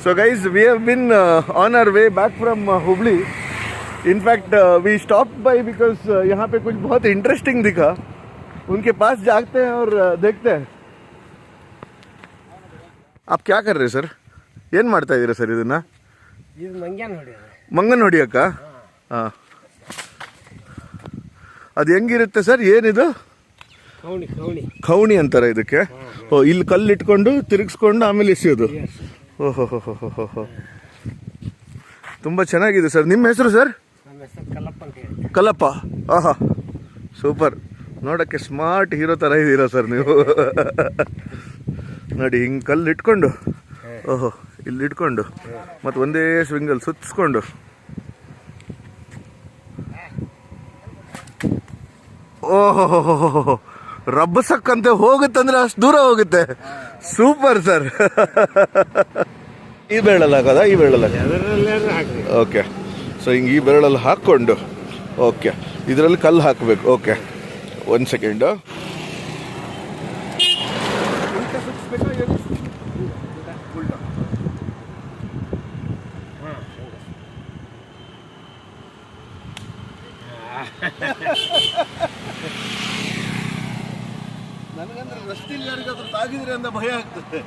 So guys, we have been on our way back from Hubli. In fact, we stopped by because यहाँ पे कुछ बहुत interesting दिखा. उनके पास जाते हैं और देखते हैं. आप क्या कर रहे सर? ಏನು ಮಾಡ್ತಾ ಇದ್ದೀರಾ ಸರ್ ಇದನ್ನ? ಇದು ಮಂಗನ ಹೊಡಿಯಕ್ಕ? ಹಾಂ. ಅದು ಹೆಂಗಿರುತ್ತೆ ಸರ್? ಏನಿದು? ಖೌಣಿ ಅಂತಾರೆ ಇದಕ್ಕೆ. ಓ, ಇಲ್ಲಿ ಕಲ್ಲು ಇಟ್ಕೊಂಡು ತಿರುಗಿಸ್ಕೊಂಡು ಆಮೇಲೆ ಎಸೆಯೋದು. ಓಹೋ ಹೋ ಹೋ ಹೋ ಹೋ. ತುಂಬ ಚೆನ್ನಾಗಿದೆ ಸರ್. ನಿಮ್ಮ ಹೆಸರು ಸರ್? ಕಲ್ಲಪ್ಪ. ಆಹಾ, ಸೂಪರ್. ನೋಡೋಕ್ಕೆ ಸ್ಮಾರ್ಟ್ ಹೀರೋ ಥರ ಇದ್ದೀರಾ ಸರ್ ನೀವು. ನೋಡಿ, ಹಿಂಗೆ ಕಲ್ಲು ಇಟ್ಕೊಂಡು, ಓಹೋ, ಇಲ್ಲಿ ಇಟ್ಕೊಂಡು ಮತ್ತು ಒಂದೇ ಸ್ವಿಂಗಲ್ಲಿ ಸುತ್ತಿಸ್ಕೊಂಡು, ಓಹೋ, ರಬ್ಬಸಕ್ಕಂತೆ ಹೋಗುತ್ತಂದ್ರೆ ಅಷ್ಟು ದೂರ ಹೋಗುತ್ತೆ. Super sir. ಈ ಬೆರಳಲ್ಲಿ ಹಾಕೋದ? ಈ ಬೆರಳಲ್ಲಿ? ಓಕೆ. ಸೊ ಹಿಂಗೆ ಈ ಬೆರಳಲ್ಲಿ ಹಾಕ್ಕೊಂಡು, ಓಕೆ, ಇದರಲ್ಲಿ ಕಲ್ಲು ಹಾಕಬೇಕು. Okay, 1 second. ನನಗಂದ್ರೆ ರಸ್ತೆಯಲ್ಲಿ ಯಾರಿಗಾದ್ರೂ ತಾಗಿದ್ರೆ ಅಂತ ಭಯ ಆಗ್ತದೆ.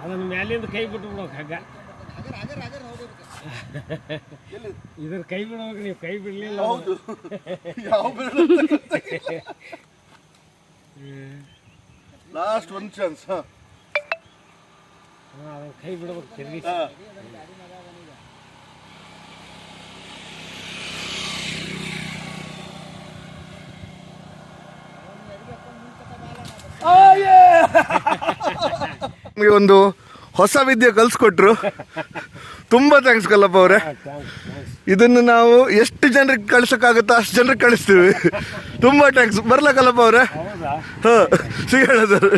ಅದನ್ನ ಮ್ಯಾಲಿಂದ ಕೈ ಬಿಟ್ಟು ಬಿಡೋಕೆ ಹಗ್ಗ. ಇದ್ರ ಕೈ ಬಿಡ್ಬೇಕು, ನೀವು ಕೈ ಬಿಡ್ಲಿಲ್ಲ. ಹೌದು. Last 1 chance. ಅದನ್ನ ಕೈ ಬಿಡ್ಬೇಕು ತಿರುಗಿ. ನಮಗೆ ಒಂದು ಹೊಸ ವಿದ್ಯೆ ಕಲಿಸ್ಕೊಟ್ರು. ತುಂಬ ಥ್ಯಾಂಕ್ಸ್ ಕಲ್ಲಪ್ಪ ಅವರೇ. ಇದನ್ನು ನಾವು ಎಷ್ಟು ಜನರಿಗೆ ಕಳ್ಸೋಕ್ಕಾಗುತ್ತೋ ಅಷ್ಟು ಜನರಿಗೆ ಕಳಿಸ್ತೀವಿ. ತುಂಬ ಥ್ಯಾಂಕ್ಸ್. ಬರ್ಲಾ ಕಲ್ಲಪ್ಪ ಅವರೇ? ಹಾಂ, ಸಿಗೋಣ ಸರ್.